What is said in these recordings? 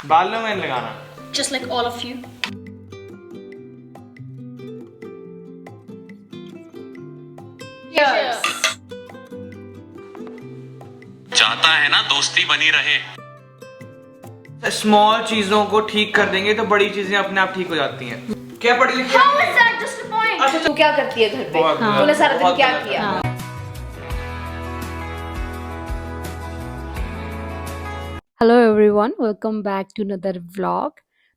बालों में लगाना। just like all of you. Cheers. चाहता है ना दोस्ती बनी रहे। स्मॉल चीजों को ठीक कर देंगे तो बड़ी चीजें अपने आप ठीक हो जाती हैं। क्या पढ़ी लिखी How है? is that just a point? अच्छा तू क्या करती है घर पे? बहुत गलत, तूने सारा दिन बहुत क्या गलत। किया? Hello everyone, welcome back to another vlog.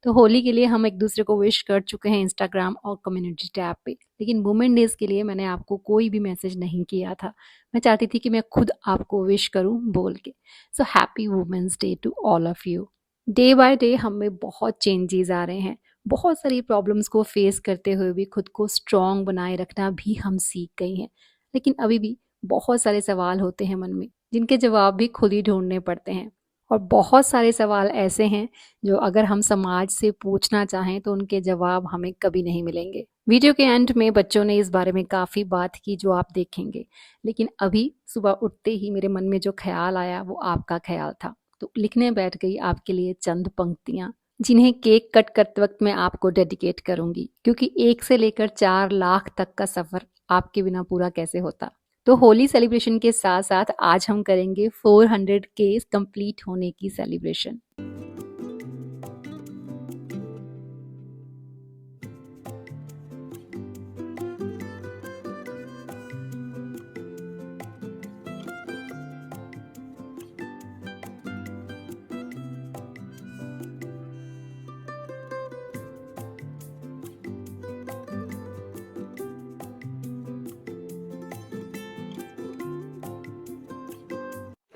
तो होली के लिए हम एक दूसरे को विश कर चुके हैं इंस्टाग्राम और कम्युनिटी टैब पे, लेकिन वुमेन डेज के लिए मैंने आपको कोई भी मैसेज नहीं किया था। मैं चाहती थी कि मैं खुद आपको विश करूं बोल के। So happy women's day to all of you. Day by day हम में बहुत चेंजेस आ रहे हैं। बहुत सारी प्रॉब्लम्स को फेस करते हुए भी खुद को स्ट्रॉन्ग बनाए रखना भी हम सीख गए हैं, लेकिन अभी भी बहुत सारे सवाल होते हैं मन में, जिनके जवाब भी खुद ही ढूंढने पड़ते हैं। और बहुत सारे सवाल ऐसे हैं जो अगर हम समाज से पूछना चाहें तो उनके जवाब हमें कभी नहीं मिलेंगे। वीडियो के एंड में बच्चों ने इस बारे में काफ़ी बात की जो आप देखेंगे, लेकिन अभी सुबह उठते ही मेरे मन में जो ख्याल आया वो आपका ख्याल था, तो लिखने बैठ गई आपके लिए चंद पंक्तियाँ, जिन्हें केक कट करते वक्त मैं आपको डेडिकेट करूंगी, क्योंकि 1 से लेकर 4 लाख तक का सफ़र आपके बिना पूरा कैसे होता। तो होली सेलिब्रेशन के साथ साथ आज हम करेंगे 400 के कंप्लीट होने की सेलिब्रेशन।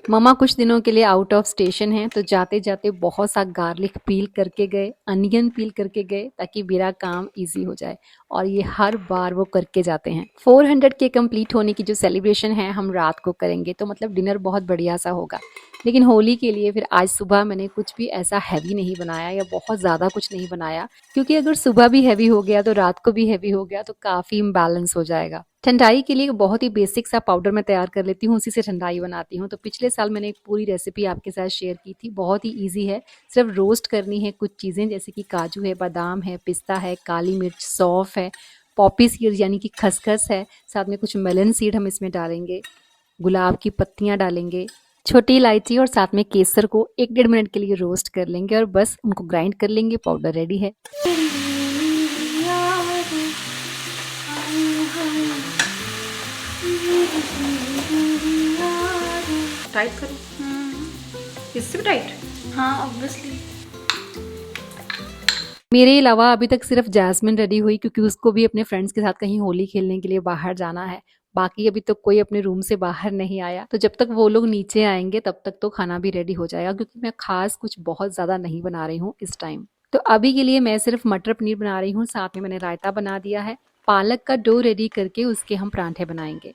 ममा कुछ दिनों के लिए आउट ऑफ स्टेशन हैं, तो जाते जाते बहुत सा गार्लिक पील करके गए, अनियन पील करके गए, ताकि मेरा काम इजी हो जाए, और ये हर बार वो करके जाते हैं। 400 के कंप्लीट होने की जो सेलिब्रेशन है हम रात को करेंगे, तो मतलब डिनर बहुत बढ़िया सा होगा। लेकिन होली के लिए फिर आज सुबह मैंने कुछ भी ऐसा हैवी नहीं बनाया या बहुत ज़्यादा कुछ नहीं बनाया, क्योंकि अगर सुबह भी हैवी हो गया तो रात को भी हैवी हो गया तो काफ़ी इम्बैलेंस हो जाएगा। ठंडाई के लिए बहुत ही बेसिक सा पाउडर मैं तैयार कर लेती हूँ, उसी से ठंडाई बनाती हूँ। तो पिछले साल मैंने एक पूरी रेसिपी आपके साथ शेयर की थी, बहुत ही इजी है। सिर्फ रोस्ट करनी है कुछ चीज़ें, जैसे कि काजू है, बादाम है, पिस्ता है, काली मिर्च, सौंफ है, पॉपी सीड यानी कि खसखस है, साथ में कुछ मेलन सीड हम इसमें डालेंगे, गुलाब की पत्तियाँ डालेंगे, छोटी इलायची, और साथ में केसर को 1-1.5 मिनट के लिए रोस्ट कर लेंगे और बस उनको ग्राइंड कर लेंगे। पाउडर रेडी है। टाइट करो। इससे भी टाइट? हाँ, obviously. मेरे अलावा अभी तक सिर्फ जैस्मिन रेडी हुई, क्योंकि उसको भी अपने फ्रेंड्स के साथ कहीं होली खेलने के लिए बाहर जाना है। बाकी अभी तक कोई अपने रूम से बाहर नहीं आया, तो जब तक वो लोग नीचे आएंगे तब तक तो खाना भी रेडी हो जाएगा, क्योंकि मैं खास कुछ बहुत ज़्यादा नहीं बना रही हूँ इस टाइम। तो अभी के लिए मैं सिर्फ मटर पनीर बना रही हूँ, साथ में मैंने रायता बना दिया है। पालक का डो रेडी करके उसके हम परांठे बनाएंगे।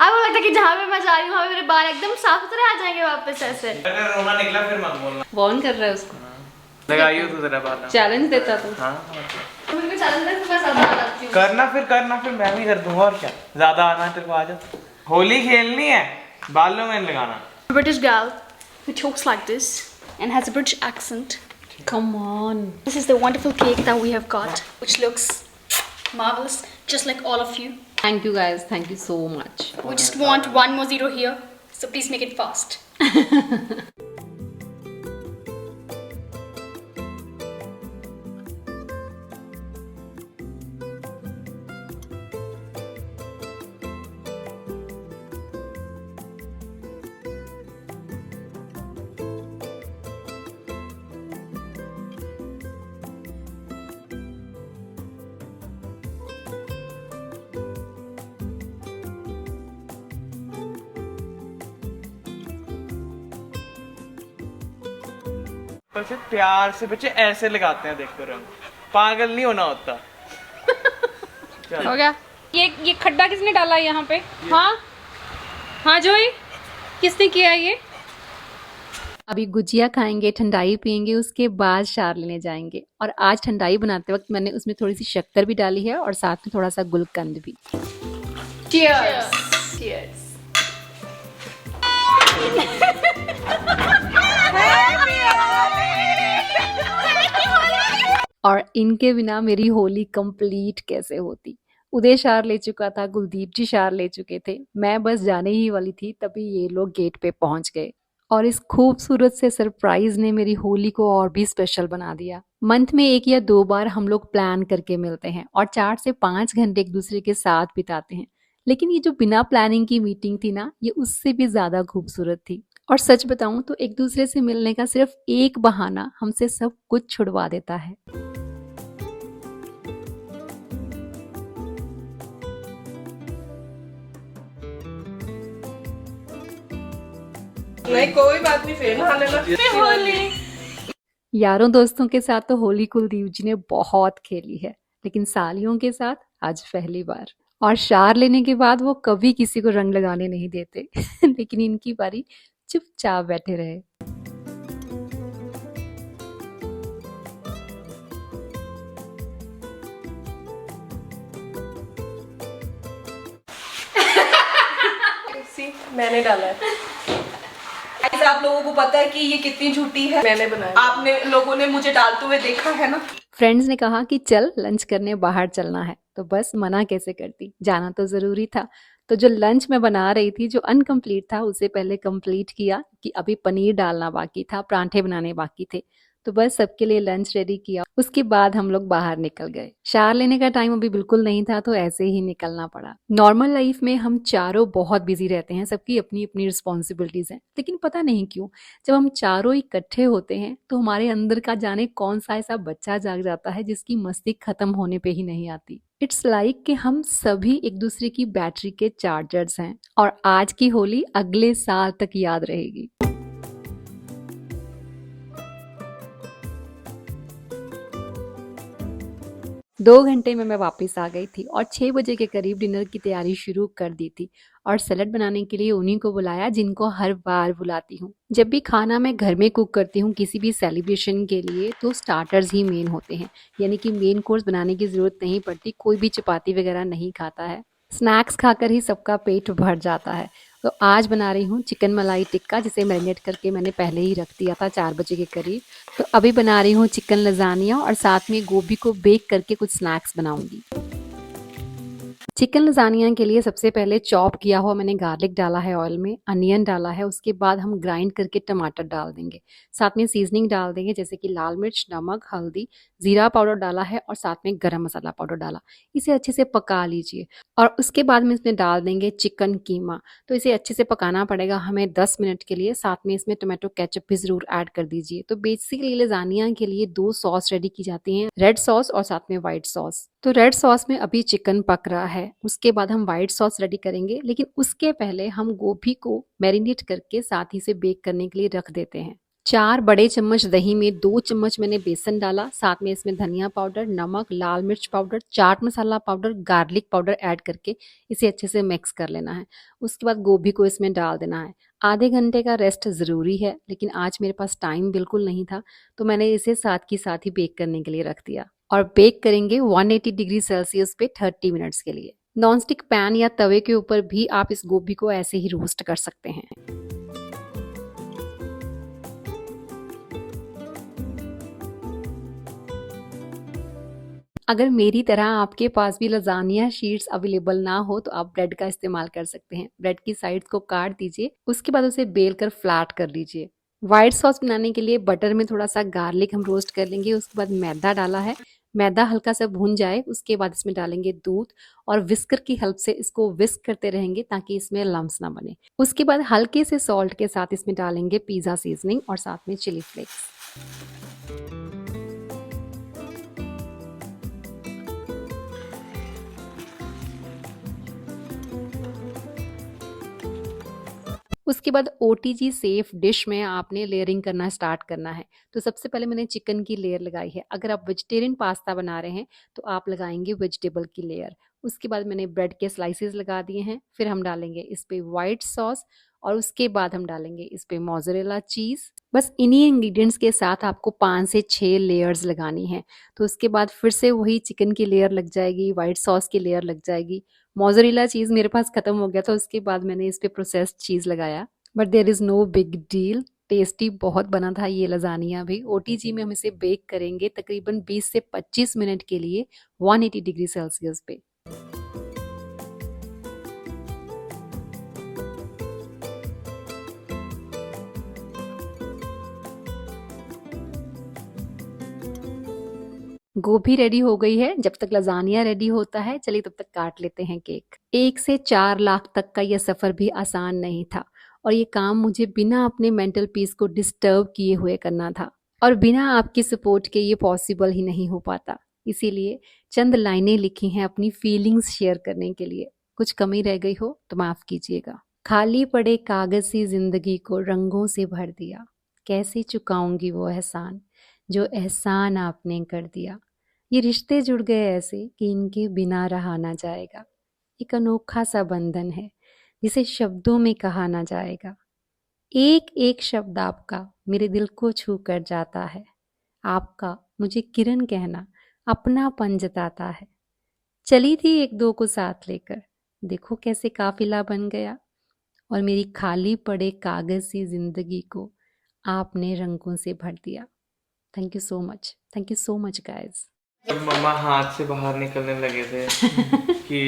आपको लगता है कि जहाँ पे मैं जा रही हूँ वहाँ पे मेरे बाल एकदम साफ सुथरे आ जाएंगे वापस ऐसे? अगर रोना निकला फिर मत बोलना। वॉर्न कर रहा है उसको। लगाइयो तो जरा बाल। चैलेंज देता तू। हाँ मुझे चैलेंज है कि मैं ज्यादा आ जाती हूँ। करना फिर मैं भी कर दूंगा, और क्या। ज्यादा आना है तेरे को, आ जा। होली खेलनी है, बालों में लगाना। British gal who talks like this and has a British accent. Come on. This is the wonderful cake that we have got, which looks marvelous, just like all of you. Thank you guys. Thank you so much. We just want one more zero here, so please make it fast. पर फिर प्यार से बच्चे ऐसे लगाते हैं, देखते रंग। पागल नहीं होना होता। हो गया। ये खड्डा किसने डाला है यहाँ पे? हाँ हाँ जोई, किसने किया ये? अभी गुजिया खाएंगे, ठंडाई पियेंगे, उसके बाद शार लेने जाएंगे। और आज ठंडाई बनाते वक्त मैंने उसमें थोड़ी सी शक्कर भी डाली है और साथ में थोड़ा सा गुलकंद भी। Cheers. Cheers. और इनके बिना मेरी होली कंप्लीट कैसे होती। उदय शार ले चुका था, कुलदीप जी शार ले चुके थे, मैं बस जाने ही वाली थी तभी ये लोग गेट पे पहुंच गए और इस खूबसूरत से सरप्राइज ने मेरी होली को और भी स्पेशल बना दिया। मंथ में 1 या 2 बार हम लोग प्लान करके मिलते हैं और 4 से 5 घंटे एक दूसरे के साथ बिताते हैं, लेकिन ये जो बिना प्लानिंग की मीटिंग थी ना, ये उससे भी ज्यादा खूबसूरत थी। और सच बताऊं तो एक दूसरे से मिलने का सिर्फ एक बहाना हमसे सब कुछ छुड़वा देता है। नहीं कोई बात नहीं, फिर नहा लेना। होली यारों दोस्तों के साथ तो होली कुलदीप जी ने बहुत खेली है, लेकिन सालियों के साथ आज पहली बार। और शार लेने के बाद वो कभी किसी को रंग लगाने नहीं देते लेकिन इनकी बारी चुपचाप बैठे रहे। मैंने डाला है। Guys, आप लोगों को पता है कि ये कितनी झूठी है? मैंने बनाया। आपने लोगों ने मुझे डालते हुए देखा है ना। फ्रेंड्स ने कहा कि चल लंच करने बाहर चलना है, तो बस मना कैसे करती, जाना तो जरूरी था। तो जो लंच मैं बना रही थी जो अनकम्प्लीट था उसे पहले कंप्लीट किया कि अभी पनीर डालना बाकी था, परांठे बनाने बाकी थे, तो बस सबके लिए लंच रेडी किया। उसके बाद हम लोग बाहर निकल गए। शार लेने का टाइम अभी बिल्कुल नहीं था तो ऐसे ही निकलना पड़ा। नॉर्मल लाइफ में हम चारों बहुत बिजी रहते हैं, सबकी अपनी अपनी रिस्पॉन्सिबिलिटीज हैं, लेकिन पता नहीं क्यों जब हम चारों इकट्ठे होते हैं तो हमारे अंदर का जाने कौन सा ऐसा बच्चा जाग जाता है जिसकी मस्ती खत्म होने पे ही नहीं आती। इट्स लाइक कि हम सभी एक दूसरे की बैटरी के चार्जर्स हैं और आज की होली अगले साल तक याद रहेगी। दो घंटे में मैं वापस आ गई थी और 6 बजे के करीब डिनर की तैयारी शुरू कर दी थी और सैलेड बनाने के लिए उन्हीं को बुलाया जिनको हर बार बुलाती हूँ। जब भी खाना मैं घर में कुक करती हूँ किसी भी सेलिब्रेशन के लिए तो स्टार्टर्स ही मेन होते हैं, यानी कि मेन कोर्स बनाने की जरूरत नहीं पड़ती, कोई भी चपाती वगैरह नहीं खाता है, स्नैक्स खाकर ही सबका पेट भर जाता है। तो आज बना रही हूँ चिकन मलाई टिक्का, जिसे मैरिनेट करके मैंने पहले ही रख दिया था 4 बजे के करीब। तो अभी बना रही हूँ चिकन लजानिया और साथ में गोभी को बेक करके कुछ स्नैक्स बनाऊंगी। चिकन लजानिया के लिए सबसे पहले चॉप किया हुआ मैंने गार्लिक डाला है ऑयल में, अनियन डाला है, उसके बाद हम ग्राइंड करके टमाटर डाल देंगे, साथ में सीजनिंग डाल देंगे जैसे कि लाल मिर्च, नमक, हल्दी, जीरा पाउडर डाला है और साथ में गरम मसाला पाउडर डाला। इसे अच्छे से पका लीजिए और उसके बाद में इसमें डाल देंगे चिकन कीमा। तो इसे अच्छे से पकाना पड़ेगा हमें 10 मिनट के लिए, साथ में इसमें टोमेटो केचप भी जरूर ऐड कर दीजिए। तो बेसिकली लजानिया के लिए 2 सॉस रेडी की जाती हैं, रेड सॉस और साथ में व्हाइट सॉस। तो रेड सॉस में अभी चिकन पक रहा है, उसके बाद हम व्हाइट सॉस रेडी करेंगे, लेकिन उसके पहले हम गोभी को मैरिनेट करके साथ ही से बेक करने के लिए रख देते हैं। 4 बड़े चम्मच दही में 2 चम्मच मैंने बेसन डाला, साथ में इसमें धनिया पाउडर, नमक, लाल मिर्च powder, chaat masala powder, garlic powder add करके इसे अच्छे से मिक्स कर लेना है। उसके बाद गोभी को इसमें डाल देना है। आधे घंटे का रेस्ट ज़रूरी है, लेकिन आज मेरे पास टाइम बिल्कुल नहीं था तो मैंने इसे साथ ही बेक करने के लिए रख दिया और बेक करेंगे 180 डिग्री सेल्सियस पे 30 मिनट्स के लिए। नॉनस्टिक पैन या तवे के ऊपर भी आप इस गोभी को ऐसे ही रोस्ट कर सकते हैं। अगर मेरी तरह आपके पास भी लजानिया शीट्स अवेलेबल ना हो तो आप ब्रेड का इस्तेमाल कर सकते हैं। ब्रेड की साइड्स को काट दीजिए, उसके बाद उसे बेल कर फ्लैट कर लीजिए। व्हाइट सॉस बनाने के लिए बटर में थोड़ा सा गार्लिक हम रोस्ट कर लेंगे, उसके बाद मैदा डाला है, मैदा हल्का सा भून जाए उसके बाद इसमें डालेंगे दूध और विस्कर की हेल्प से इसको विस्क करते रहेंगे ताकि इसमें लम्स ना बने। उसके बाद हल्के से सॉल्ट के साथ इसमें डालेंगे पिज़्ज़ा सीजनिंग और साथ में चिली फ्लेक्स। उसके बाद OTG सेफ डिश में आपने लेयरिंग करना स्टार्ट करना है। तो सबसे पहले मैंने चिकन की लेयर लगाई है। अगर आप वेजिटेरियन पास्ता बना रहे हैं तो आप लगाएंगे वेजिटेबल की लेयर। उसके बाद मैंने ब्रेड के स्लाइसेस लगा दिए हैं, फिर हम डालेंगे इस पे व्हाइट सॉस और उसके बाद हम डालेंगे इस पे मोज़रेला चीज़। बस इन्हीं इंग्रेडिएंट्स के साथ आपको 5 से 6 लेयर्स लगानी है। तो उसके बाद फिर से वही चिकन की लेयर लग जाएगी, व्हाइट सॉस की लेयर लग जाएगी। मोज़रेला चीज़ मेरे पास खत्म हो गया था, उसके बाद मैंने इस पे प्रोसेस्ड चीज़ लगाया, but there is no big deal. Tasty बहुत बना था ये लजानिया भी। ओटीजी में हम इसे बेक करेंगे तकरीबन 20 से 25 मिनट के लिए 180 डिग्री सेल्सियस पे। गोभी रेडी हो गई है। जब तक लजानिया रेडी होता है चलिए तब तक काट लेते हैं केक। 1 से 4 लाख तक का यह सफ़र भी आसान नहीं था और ये काम मुझे बिना अपने मेंटल पीस को डिस्टर्ब किए हुए करना था और बिना आपकी सपोर्ट के ये पॉसिबल ही नहीं हो पाता। इसीलिए चंद लाइनें लिखी हैं अपनी फीलिंग्स शेयर करने के लिए। कुछ कमी रह गई हो तो माफ़ कीजिएगा। खाली पड़े कागज़ सी जिंदगी को रंगों से भर दिया, कैसे चुकाऊंगी वो एहसान जो एहसान आपने कर दिया। ये रिश्ते जुड़ गए ऐसे कि इनके बिना रहा ना जाएगा। एक अनोखा सा बंधन है जिसे शब्दों में कहा ना जाएगा। एक एक शब्द आपका मेरे दिल को छू कर जाता है। आपका मुझे किरण कहना अपनापन जताता है। चली थी एक दो को साथ लेकर, देखो कैसे काफिला बन गया और मेरी खाली पड़े कागज सी जिंदगी को आपने रंगों से भर दिया। Thank you so much, thank you so much guys. जब मम्मा हाथ से बाहर निकलने लगे थे कि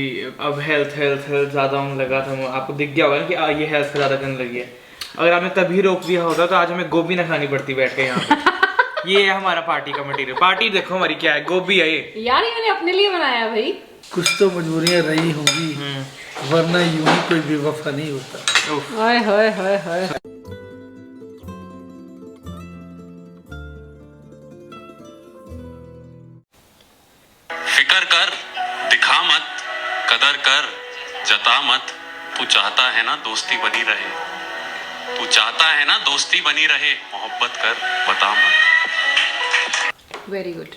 अब हेल्थ हेल्थ हेल्थ ज़्यादा होने लगा था, आपको दिख गया होगा ना कि ये हेल्थ ज़्यादा करने लगी है। अगर आपने तभी रोक दिया होता तो आज हमें गोभी ना खानी पड़ती बैठ के यहाँ पे। ये है हमारा पार्टी का मटेरियल। पार्टी देखो हमारी क्या है, गोभी है ये। यार ये मैंने अपने लिए बनाया भाई। कुछ तो मजबूरियाँ रही होंगी, वरना यूं ही कोई बेवफा नहीं होता। हाय हाय हाय हाय। फिकर कर, दिखा मत, कदर कर, जता मत। तू चाहता है ना दोस्ती बनी रहे, तू चाहता है ना दोस्ती बनी रहे, मोहब्बत कर, बता मत। Very good.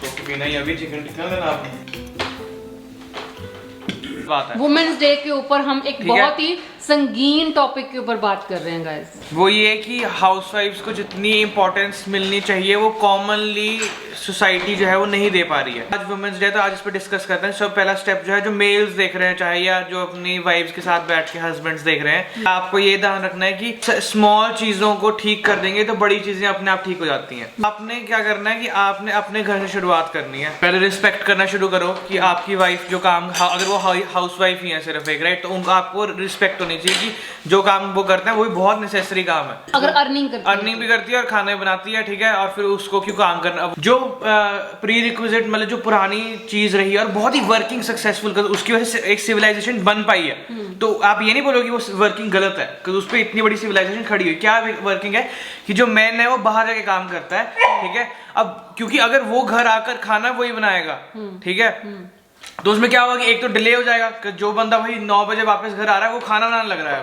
तो पीना ही अभी चिकन टिक्का लेना आपने बात है। वुमेन्स डे के ऊपर हम एक ठीक है। बहुत ही संगीन टॉपिक के ऊपर बात कर रहे हैं गाइस। वो ये कि हाउसवाइफ्स को जितनी इम्पोर्टेंस मिलनी चाहिए वो कॉमनली सोसाइटी जो है वो नहीं दे पा रही है। आज वुमेन्स डे तो आज इस पर डिस्कस करते हैं। सब पहला स्टेप जो है जो मेल्स देख रहे हैं चाहे या जो अपनी वाइफ्स के साथ बैठ के हस्बैंड्स देख रहे हैं, आपको ये ध्यान रखना है कि स्मॉल चीजों को ठीक कर देंगे तो बड़ी चीजें अपने आप ठीक हो जाती हैं। आपने क्या करना है कि आपने अपने घर से शुरुआत करनी है। पहले रिस्पेक्ट करना शुरू करो कि आपकी वाइफ जो काम, अगर वो हाउसवाइफ ही है सिर्फ एक, राइट, तो उनको आपको रिस्पेक्ट होनी चाहिए कि जो काम वो करते हैं वो भी बहुत नेसेसरी काम है। अगर अर्निंग भी करती है और खाने बनाती है, ठीक है, और फिर उसको क्यों काम करना। जो प्री रिक्विजिट मतलब जो पुरानी चीज रही है और बहुत ही वर्किंग सक्सेसफुल, उसकी वजह से एक सिविलाइजेशन बन पाई है, तो आप ये नहीं बोलोगे वो वर्किंग गलत है क्योंकि उस पर इतनी बड़ी सिविलाइजेशन खड़ी हुई। क्या वर्किंग है कि जो मैन है वो बाहर जाके काम करता है, ठीक है। अब क्योंकि अगर वो घर आकर खाना वही बनाएगा, ठीक है, तो उसमें क्या होगा कि एक तो डिले हो जाएगा कि जो बंदा भाई 9 बजे वापस घर आ रहा है वो खाना बनाने लग रहा है।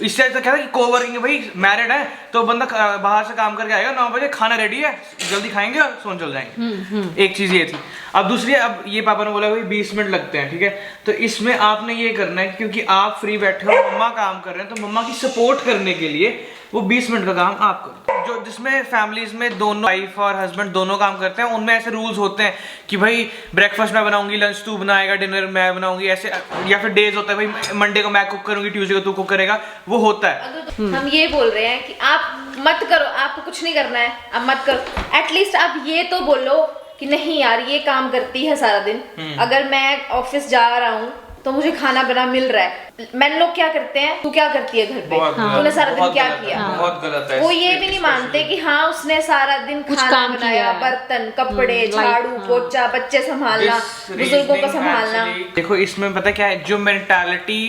इससे तो क्या है कि कोवर्किंग है, भाई मैरिड है तो बंदा बाहर से काम करके आएगा, 9 बजे खाना रेडी है, जल्दी खाएंगे और सोन चल जाएंगे। एक चीज ये थी। अब दूसरी, अब ये पापा ने बोला भाई 20 मिनट लगते हैं, ठीक है, तो इसमें आपने ये करना है क्योंकि आप फ्री बैठे हो, मम्मा काम कर रहे हैं, तो मम्मा की सपोर्ट करने के लिए वो 20 मिनट का काम आप करो। जो जिसमें फैमिलीज में दोनों वाइफ और हस्बैंड दोनों काम करते हैं उनमें ऐसे रूल्स होते हैं कि भाई ब्रेकफास्ट मैं बनाऊंगी, लंच तू बनाएगा, डिनर मैं बनाऊंगी, ऐसे। या फिर डेज होता है भाई मंडे को मैं कुक करूंगी, ट्यूसडे को तू कुक करेगा, वो होता है। हम ये बोल रहे हैं कि आप मत करो, आपको कुछ नहीं करना है, आप मत करो। एटलीस्ट आप ये तो बोलो कि नहीं यार ये काम करती है सारा दिन, अगर मैं ऑफिस जा रहा हूँ तो मुझे खाना बना मिल रहा है। मैन लोग क्या करते हैं, तू क्या करती है घर पे, तूने सारा दिन क्या किया। बहुत गलत है। वो ये भी नहीं मानते कि हाँ उसने सारा दिन कुछ खाना काम बनाया, बर्तन, कपड़े, झाड़ू पोछा, बच्चे संभालना, बुजुर्गों को संभालना। देखो इसमें पता क्या है, जो मेंटालिटी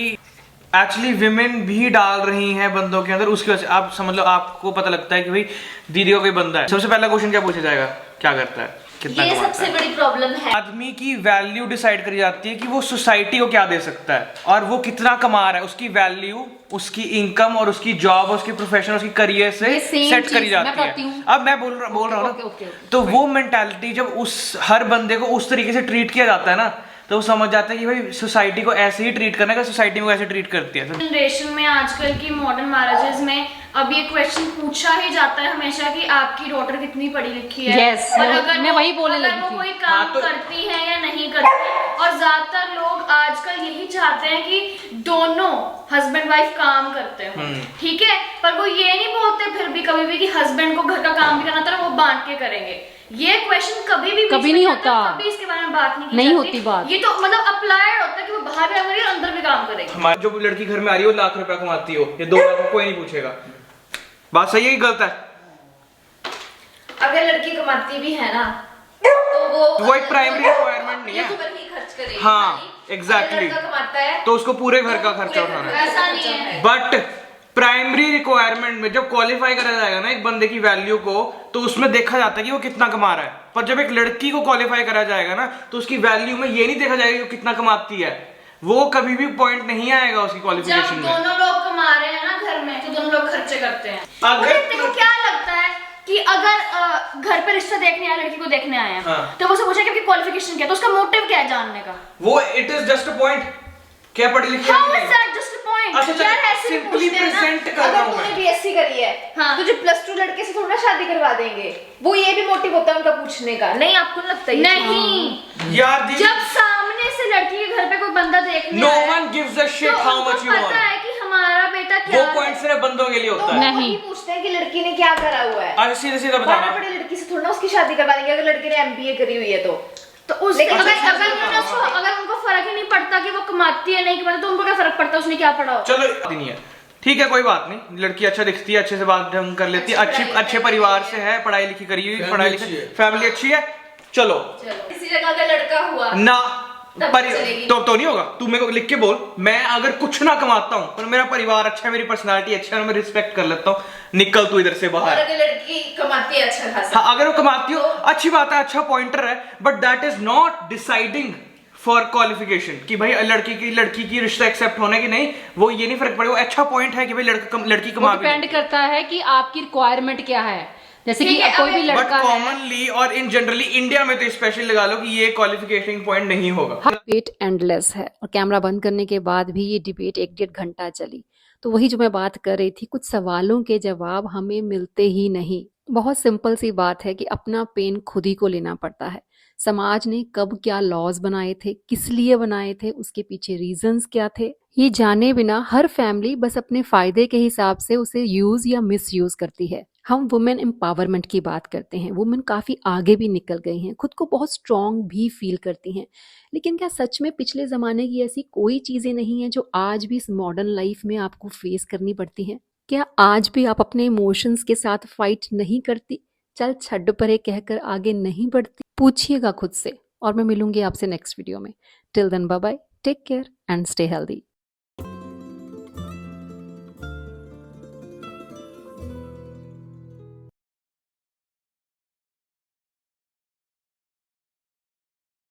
एक्चुअली विमेन भी डाल रही हैं बंदों के अंदर, उसकी वजह से आप समझ लो, आपको पता लगता है कि भाई दीदी को कोई बंदा है, सबसे पहला क्वेश्चन क्या पूछा जाएगा, क्या करता है, कितना ये कमाता सबसे है। बड़ी प्रॉब्लम है। आदमी की वैल्यू डिसाइड करी जाती है कि वो सोसाइटी को क्या दे सकता है और वो कितना कमा रहा है। उसकी वैल्यू, उसकी इनकम और उसकी जॉब, उसकी प्रोफेशन, उसकी करियर से सेट करी जाती है। अब मैं बोल रहा हूँ ना, तो वो मेंटालिटी जब उस हर बंदे को उस तरीके से ट्रीट किया जाता है ना, तो वो समझ जाता है कि भाई सोसाइटी को ऐसे ही ट्रीट करना है, सोसाइटी को ऐसे ट्रीट करती है। जनरेशन में आजकल की मॉडर्न मैरिजेस में अब ये क्वेश्चन पूछा ही जाता है हमेशा कि आपकी डॉटर कितनी पढ़ी लिखी है। Yes, और अगर मैं वही बोलने अगर लगी वो थी। कोई काम करती है या नहीं करती। और ज्यादातर लोग आजकल यही चाहते हैं कि दोनों हस्बैंड वाइफ काम करते हो, ठीक है, पर वो ये नहीं बोलते फिर भी कभी भी कि हस्बैंड को घर का काम भी करना था, वो बांट के करेंगे। ये क्वेश्चन कभी नहीं होता, कभी इसके बारे में बात नहीं नहीं होती बात। ये तो मतलब अप्लाइड होता है कि वो बाहर भी काम करेगी और अंदर भी काम करेगी। हमारी जो लड़की घर में आ रही है वो लाख रुपया कमाती हो, ये 2 लाख को कोई नहीं पूछेगा। बात सही है कि गलत है? अगर लड़की कमाती भी है ना तो वो एक प्राइमरी रिक्वायरमेंट नहीं है। ही खर्च करेगी। हाँ, एग्जैक्टली। लड़का कमाता है तो उसको पूरे घर का खर्चा उठाना है। ऐसा नहीं है। बट प्राइमरी रिक्वायरमेंट में जब क्वालिफाई करा जाएगा ना एक बंदे की वैल्यू को, तो उसमें देखा जाता है कि वो कितना कमा रहा है। पर जब एक लड़की को क्वालिफाई करा जाएगा ना, तो उसकी वैल्यू में ये नहीं देखा जाएगा कि वो कितना कमाती है। वो कभी भी पॉइंट नहीं आएगा उसकी क्वालिफिकेशन जब में। दोनों लोग कमा रहे हैं ना घर में, तो दोनों लोग खर्चे करते हैं। अगर तेरे को क्या लगता है कि अगर घर पे रिश्ता देखने आए, लड़की को देखने आए हैं, हाँ। तो वो से पूछे कि आपकी क्वालिफिकेशन क्या है, तो उसका मोटिव क्या है जानने का? वो it is just a point, क्या पढ़ी लिखी है हाउ कि इज नहीं। That just a point? अच्छा, यार ऐसे भी सिंपली पूछते हैं ना। प्रेजेंट कर रहा अगर हूं तूने मैं। बीएससी करी है हाँ। तुझे +2 लड़के से थोड़ा शादी करवा देंगे, वो ये भी मोटिव होता है उनका पूछने का। नहीं, आपको नहीं लगता ये? नहीं, यार दीदी, जब सामने से लड़की के घर पे कोई बंदा देखने नो आया, वन गिव्स अ शिट तो हाउ उनको मच यू पता अर्न। है कि हमारा बेटा क्या वो पॉइंट सिर्फ बंदों के लिए तो होता वो है। नहीं। वही पूछते हैं कि लड़की ने क्या करा हुआ है। अरे सीधे सीधे बारह बताना। बड़ी लड़की से थोड़ा ना उसकी शादी करवा देंगे अगर लड़के ने एमबीए करी हुई है तो उस लेकिन अगर अच्छा, अगर उन्होंने उसको अगर उनको फर्क ही नहीं पड़ता कि वो कमाती है नहीं कमाती, तो उनको क्या फर्क पड़ता है उसने क्या पढ़ा हो? चलो नहीं है, ठीक है, कोई बात नहीं। लड़की अच्छा दिखती है, अच्छे से बात ढंग कर लेती है, अच्छे परिवार से है, पढ़ाई लिखी करी हुई, पढ़ाई लिखी, फैमिली अच्छी है, चलो किसी जगह का लड़का हुआ ना तब चलेगी। तो नहीं होगा। तू मेरे को लिख के बोल, मैं अगर कुछ ना कमाता हूँ पर मेरा परिवार अच्छा है, मेरी पर्सनालिटी अच्छा है और मैं रिस्पेक्ट कर लेता हूँ, निकल तू इधर से और बाहर। अगर लड़की कमाती है अच्छा खासा, हाँ, अगर वो कमाती हो अच्छी बात है, अच्छा पॉइंटर है, but that is not deciding for qualification कि भाई लड़की की रिश्ता एक्सेप्ट होना कि नहीं, वो ये नहीं फर्क पड़ेगा। वो अच्छा पॉइंट है कि भाई लड़की वो कमा भी डिपेंड लेती है। करता है कि आपकी रिक्वायरमेंट क्या है। जैसे कि ठीक है, कोई भी अगर- बट लड़का है, कॉमनली और इन जनरली इंडिया में तो स्पेशली लगा लो कि ये क्वालिफिकेशन पॉइंट नहीं होगा। डिबेट एंडलेस है और कैमरा बंद करने के बाद भी ये डिबेट 1-1.5 घंटा चली। तो वही जो मैं बात कर रही थी, कुछ सवालों के जवाब हमें मिलते ही नहीं। बहुत सिंपल सी बात है कि अपना पेन खुद ही को लेना पड़ता है। समाज ने कब क्या लॉज बनाए थे, किस लिए बनाए थे, उसके पीछे रीजंस क्या थे, ये जाने बिना हर फैमिली बस अपने फायदे के हिसाब से उसे यूज या मिस यूज करती है। हम वुमेन एम्पावरमेंट की बात करते हैं, वुमेन काफी आगे भी निकल गई हैं, खुद को बहुत स्ट्रांग भी फील करती हैं, लेकिन क्या सच में पिछले जमाने की ऐसी कोई चीजें नहीं है जो आज भी इस मॉडर्न लाइफ में आपको फेस करनी पड़ती हैं? क्या आज भी आप अपने इमोशंस के साथ फाइट नहीं करती, चल छड्ड परे कहकर आगे नहीं बढ़ती? पूछिएगा खुद से। और मैं मिलूंगी आपसे नेक्स्ट वीडियो में। Till then bye bye, take care and stay healthy.